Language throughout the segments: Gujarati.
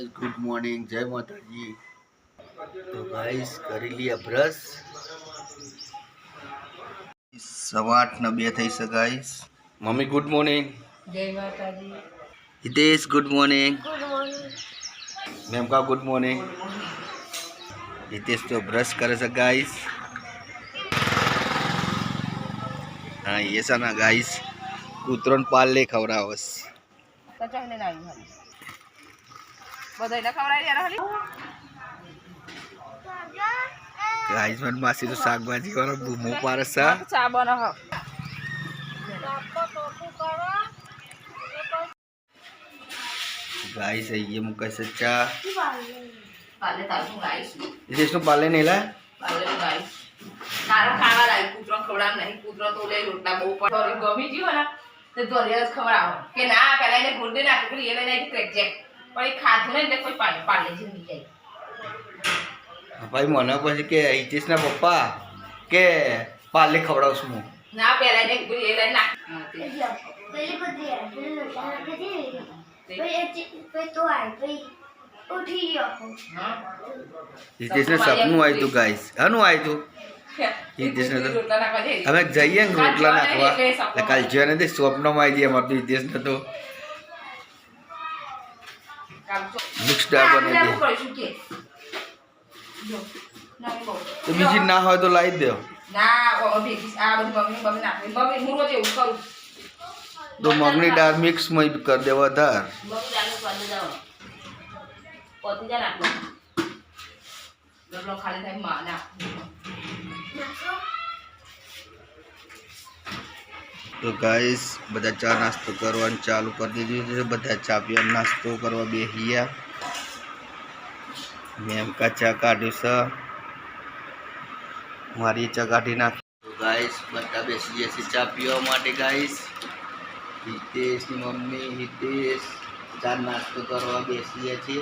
गाइस गुड मॉर्निंग, जय माता जी। तो गाइस कर लिया ब्रश। 8:15 થઈ છે ગાइस। Mummy good morning. जय माता जी। Hitesh good morning. Good morning. Ma'am का गुड मॉर्निंग। हितेश तो ब्रश करे છે गाइस। हाँ ये सा ना गाइस कूतरों पाल ले खवरावस तो चाहने ना आई हली बधाई ना खवराई यार हली गाइस मन मासी तो साग भाजी वाला बूमो पारसा चा बना हो गाइस ये मुका सच्चा पाले तालू गाइस इसे पाले नेला पाले गाइस तारा खावा लाई कूतरो खवड़ा नहीं कूतरो तो ले रोटला बહુ પર તો ગમી જીવો ના તો દોરિયા ખવડાવો કે ના પેલા એને ગુંડે નાખી કે એ લઈને ક્રેક જેક પણ એ ખાધું ને એટલે કોઈ પાલે જિંદગી જાય ભાઈ મને પછી કે હિતેશના પપ્પા કે પાલે ખવડાવશું હું ના પેલા એને એ લઈને નાખ પેલી બધી પછી તો આવી ઉઠી ગયો હિતેશને સપનું આવ્યું હતું ગાઈસ હનું આવ્યું હતું હિતેશને તો રોટલા નાખવા દે અમે જઈએ ને રોટલા નાખવા એટલે કાલ જોયા નથી સ્વપ્નમાં આવી જઈએ અમારે તો હિતેશને તો મિક્સ દાળ બનાવી દે તો બીજી ના હોય તો લાવી દો ના ભેગી આ બધી મમ્મી નાખે મમ્મી હું રોજ એવું કરું તો મગની દાળ મિક્સ માં કરી દેવા ધાર મમ્મી દાળ સ્વાદ જાવ પોતી જા નાખો રોટલો ખાલી થાય માં ના તો ગાઈસ બધા ચા નાસ્તો કરવાનું ચાલુ કરી દીધું છે બધા ચા પીવાનો નાસ્તો કરવા બેસી ગયા મેમ કા ચા કાઢ્યું છે મારી ચા કાઢી નાખી તો ગાઈસ બધા બેસી ગયા છે ચા પીવા માટે ગાઈસ હિતેશની મમ્મી હિતેશ ચા નાસ્તો કરવા બેસી ગયા છે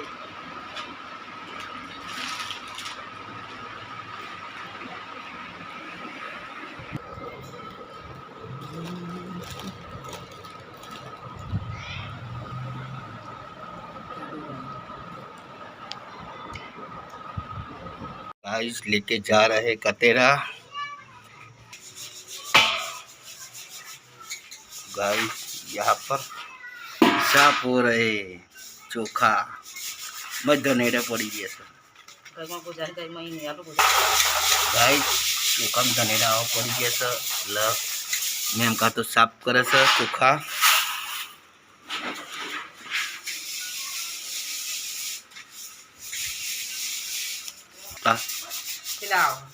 गाइस लेके जा रहे कतेरा गाइस यहाँ पर साफ हो रहे चोखा मध्य नेड़ा पड़ी गया सर गाइस चोखा में धनेरा पड़ी गया सर ल मैम का तो साफ करे सर चोखा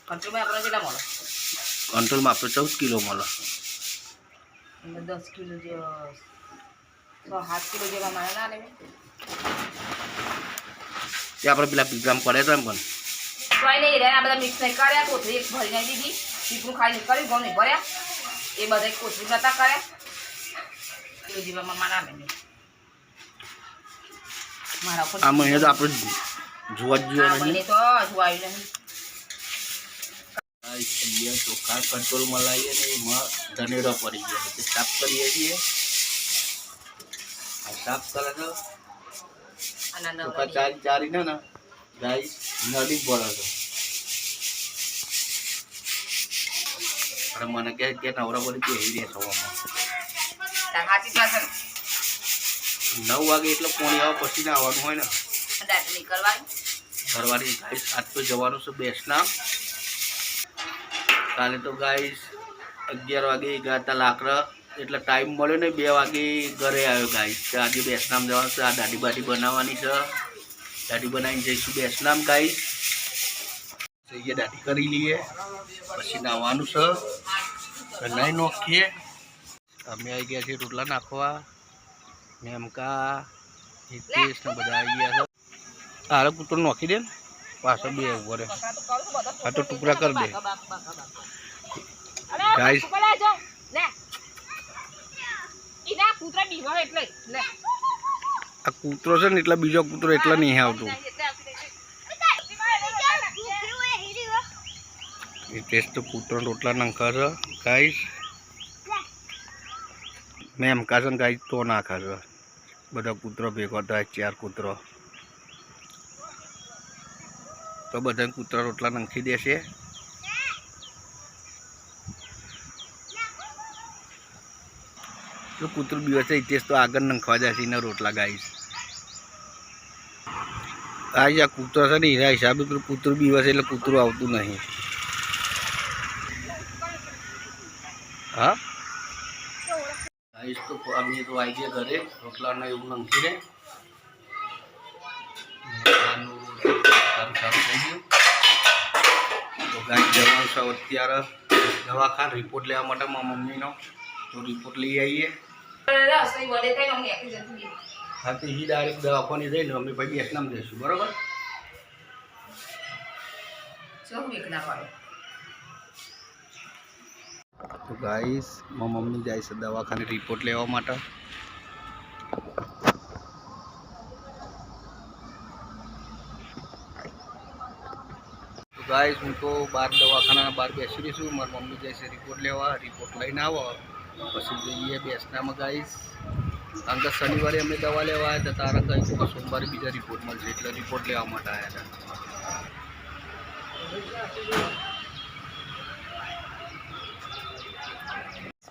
कंट्रोल में अपना जिला मोला कंट्रोल में आपको 14 किलो मोला 10 किलो जो 7 किलो जेवा माने ना ले તે આપણે પેલા પીઝામાં પડે તો એમ પણ કોઈ નહીં રે આ બધા મિક્સ નહીં કર્યા કોથળી એક ભરી નહીં દીધી દીકરું ખાઈ નીકળી ગમ નહીં ભર્યા એ બધા કોથળી નતા કર્યા કિલો જેવામાં મારા ને મારા ઉપર આ મહિને તો આપણે જોવા જ જોઈએ નહીં તો જોવાયું નહીં ये चोखा कंट्रोल में लाइए नहीं धनेड़ा पड़ी गया तो साफ करिए છીએ साफ करे तो चोखा चारी चारी ना गाइस नदी पड़े तो अरे मन के नवरा बोली के ही रे सवामा હાચી વાત છે 9 વાગે એટલે પોણી આવ પછી ના આવવાનું હોય ને દાંત નીકળવાની ઘરવાળી ગાઈસ આજ તો જવાનું છે બેસના કાલે તો ગાઈસ 11 વાગે ગયા હતા લાકડા એટલે ટાઈમ મળ્યો ને 2 વાગે ઘરે આવ્યો ગાઈસ આજે બેસનામ જવાનું છે આ દાઢી બાટી બનાવવાની છે દાઢી બનાવીને જઈશું બેસનામ ગાઈસ જઈએ દાઢી કરી લઈએ પછી નાવાનું છે નહીં નોખીએ અમે આવી ગયા છીએ રોટલા નાખવા મેમકા હિતેશ ને બધા આવી ગયા છે હારે કૂતરો નોખી દે ને પાછો બે ઉભો રહે આ તો ટુકડા કરી દે ગાઈસ આ કૂતરો છે ને એટલે બીજો કૂતરો એટલે નહીં આવતું હિતેશ તો કૂતરો રોટલા નાખા છે ગાઈસ મેમ કાસન ગાઈસ તો નાખા છે બધા કૂતરો ભેગો થાય 4 કૂતરો તો બધા કૂતરા રોટલા નાખી દેશે. તો કૂતરું દિવસે ઇતિહાસ તો આગળ નાખવા જશે એના રોટલા ગાઈશ. આ કૂતરા છે ને એના હિસાબે પેલું કૂતરું બીવસે એટલે કૂતરું આવતું નહીં. હા ગાઈશ તો અમે તો આવી ગયા ઘરે રોટલાને એવું નાખીને સારું થઈ ગયું. તો ગાય જવાનું છે અત્યારે દવાખાને રિપોર્ટ લેવા માટે મારા મમ્મીનો. તો રિપોર્ટ લઈ આવીએ. રસોઈ વડે થાય ને અમને એકલી જતી રહી. હા તો એ ડાયરેક્ટ દવાખાને જઈને અમે પછી બેસનામ જઈશું બરાબર. શું એકલા પડે. તો ગાઈસ મારી મમ્મી જાય છે દવાખાને રિપોર્ટ લેવા માટે. તો ગાઈસ હું તો બહાર દવાખાનાના બહાર બેસી રહીશું. મારી મમ્મી જાય છે રિપોર્ટ લેવા. રિપોર્ટ લઈને આવો પછી જઈએ બેસનામાં ગાઈસ. કારણ કે શનિવારે અમે દવા લેવા આવ્યા હતા તારા કહ્યું કે સોમવારે બીજા રિપોર્ટ મળશે એટલે રિપોર્ટ લેવા માટે આવ્યા હતા.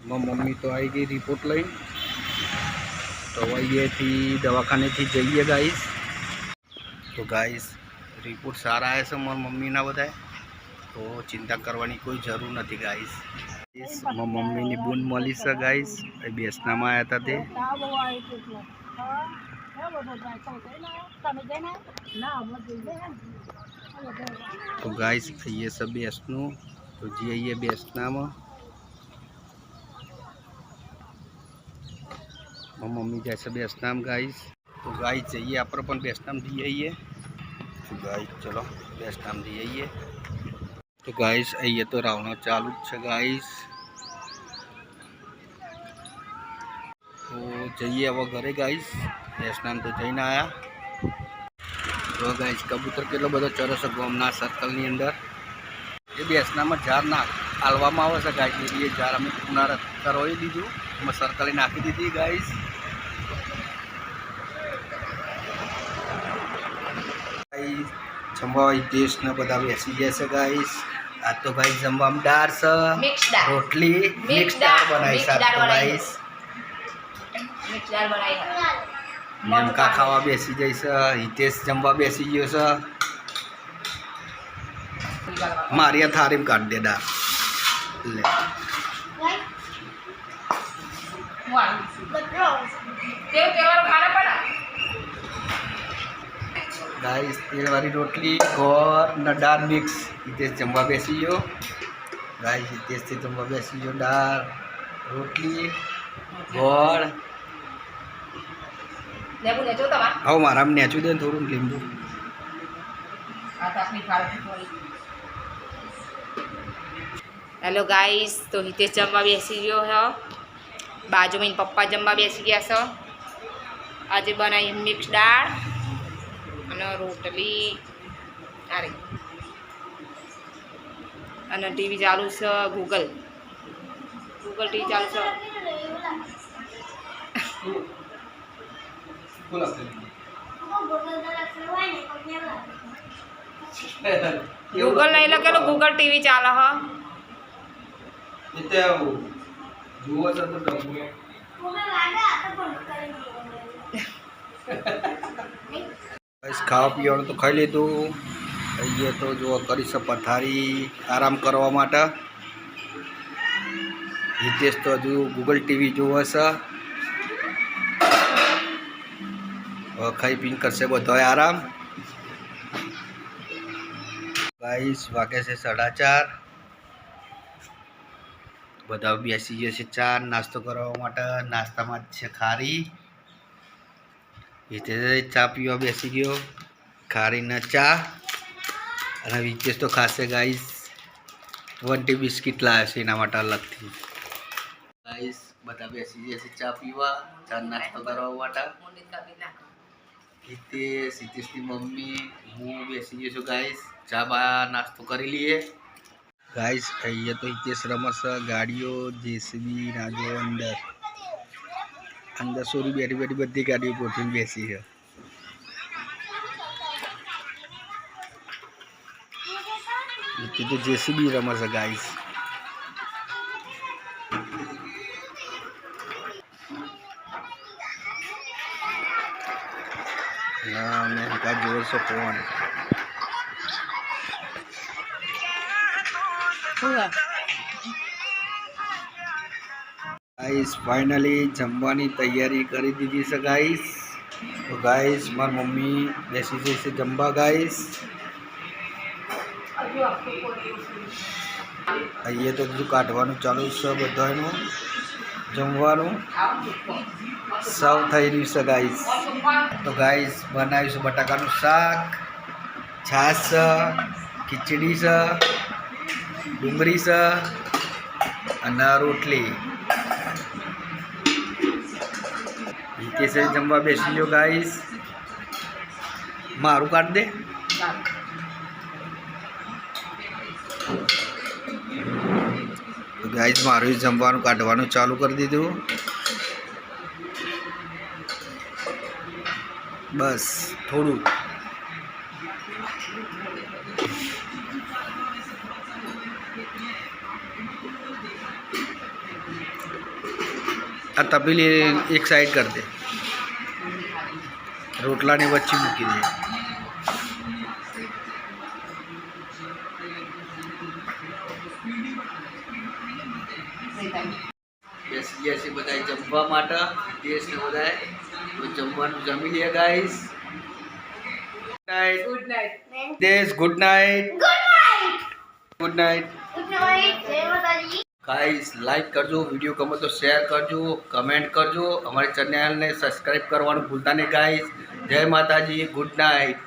મારી મમ્મી તો આવી ગઈ રિપોર્ટ લઈને. તો અહીંયાથી દવાખાનેથી જઈએ ગાઈસ. તો ગાઈસ રિપોર્ટ સારા આવ્યા છે મારા મમ્મીના બધા. તો ચિંતા કરવાની કોઈ જરૂર નથી ગાઈસ. મારી મમ્મીની બૂન મળી છે ગાઈસ. એ બેસનામાં આવ્યા હતા તે. તો ગાઈસ અહીંયા છે બેસનું. તો જઈએ બેસનામાં. મારી મમ્મી જાય છે બેસનામ ગાઈસ. તો ગાઈસ જઈએ આપણે પણ બેસનામ જઈ આવીએ. તો ગાઈસ ચલો બેસનામ જઈ આવીએ. તો ગાઈસ અહીંયા તો રાવણો ચાલુ જ છે ગાઈસ. તો જઈએ હવે ઘરે ગાઈસ. બેસનામ તો જઈને આવ્યા. તો ગાઈસ કબૂતર કેટલો બધો ચરો છે ગામના સર્કલની અંદર. એ બેસનામાં ઝાડ આલવામાં આવે છે ગાઈસ. એ ઝાડ અમે પુનરાવર્ત કરવાઈ દીધું. એમાં સર્કલે નાખી દીધી ગાઈસ. જમવા ટેસ્ટ ને બધા બેસી જાય છે ગાઈસ. આ તો ગાઈસ જમવામાં દાળ છે, રોટલી મિક્સ દાળ બનાવી છે ગાઈસ. મિક્સ દાળ બનાવી. મમકા ખાવા બેસી જાય છે. હિતેશ જમવા બેસી ગયો છે. મારી થારીમાં કાઢ દે દાળ. લે ગાઈસ તેલવાળી રોટલી ગોળ ને દાળ મિક્સ. હિતેશ જમવા બેસી ગયો ગાઈસ. હિતેશથી જમવા બેસી ગયો. દાળ રોટલી ગોળ. હવે મારા નેચું દે થોડું લીંબુ. Hello guys. તો હિતેશ જમવા બેસી ગયો છે. બાજુમાં પપ્પા જમવા બેસી ગયા છે. આજે બનાવી મિક્સ દાળ અને રોટલી. અરે અને ટીવી ચાલુ છે. ગૂગલ ટીવી ચાલુ છે. ગૂગલ નહીં લખેલું ગૂગલ ટીવી ચાલે હ. ખાવા પીવાનું તો ખાઈ લીધું. અહીંયા તો જો કરી છે પથારી આરામ કરવા માટે. હિતેશ તો હજુ ગૂગલ ટીવી જોવે છે. ખાઈ પીને કરશે બધો આરામ. ગાઈસ વાગે છે 4:30. બધા બેસી જશે ચા નાસ્તો કરવા માટે. નાસ્તામાં છે ખારી. હિતેશ ચા પીવા બેસી ગયો. ખારીના ચા. અને હિતેશ તો ખાશે ગાઈસ 20 બિસ્કિટ લાવ્યા છે એના માટે અલગથી. ગાઈસ બધા બેસી જશે ચા પીવા ચા નાસ્તો કરવા માટે. હિતેશની મમ્મી હું બેસી જઈશું ગાઈસ. ચા બા નાસ્તો કરી લઈએ ગાઈસ. અહીંયા તો હિતેશ રમત ગાડીઓ જેસીબી નાજો અંદર સોરી બેઠી બધી ગાડીઓ ગોઠવીને બેસી છે. નીતિ તો જેસીબી રમે છે ગાઈસ. ના મેં કા જોર સો ફોન ગાઈસ ફાઇનલી જમવાની તૈયારી કરી દીધી છે ગાઈસ. તો ગાઈસ મારી મમ્મી બેસી જઈ છે જમવા ગાઈસ. અહીંયા તો બધું કાઢવાનું ચાલુ છે બધાનું જમવાનું સર્વ થઈ રહ્યું છે ગાઈસ. તો ગાઈસ બનાવ્યું છે બટાકાનું શાક, છાશ છે, ખીચડી છે, ડુંગળી છે અને રોટલી. હિતેશ જમવા બેસી ગયો ગાઈસ. મારું કાઢ દે. ગાઈસ મારું જમવાનું કાઢવાનું ચાલુ કરી દીધું. બસ થોડું આ તપેલી એક સાઈડ કરી દે, રોટલાની વચ્ચે મૂકી દે. બેસી ગયા છે બધા જમવા માટે. ટેસ્ટ ને બધા તો જમવાનું જમી લે guys. Good night. Good night. દેશ good night. Good night. Good night. Good night. જય માતાજી. ગાઈસ લાઈક કરજો, વિડીયો ગમે તો શેર કરજો, કમેન્ટ કરજો, અમારી ચેનલને સબસ્ક્રાઈબ કરવાનું ભૂલતા નહીં ગાઈસ. જય માતાજી. Good night.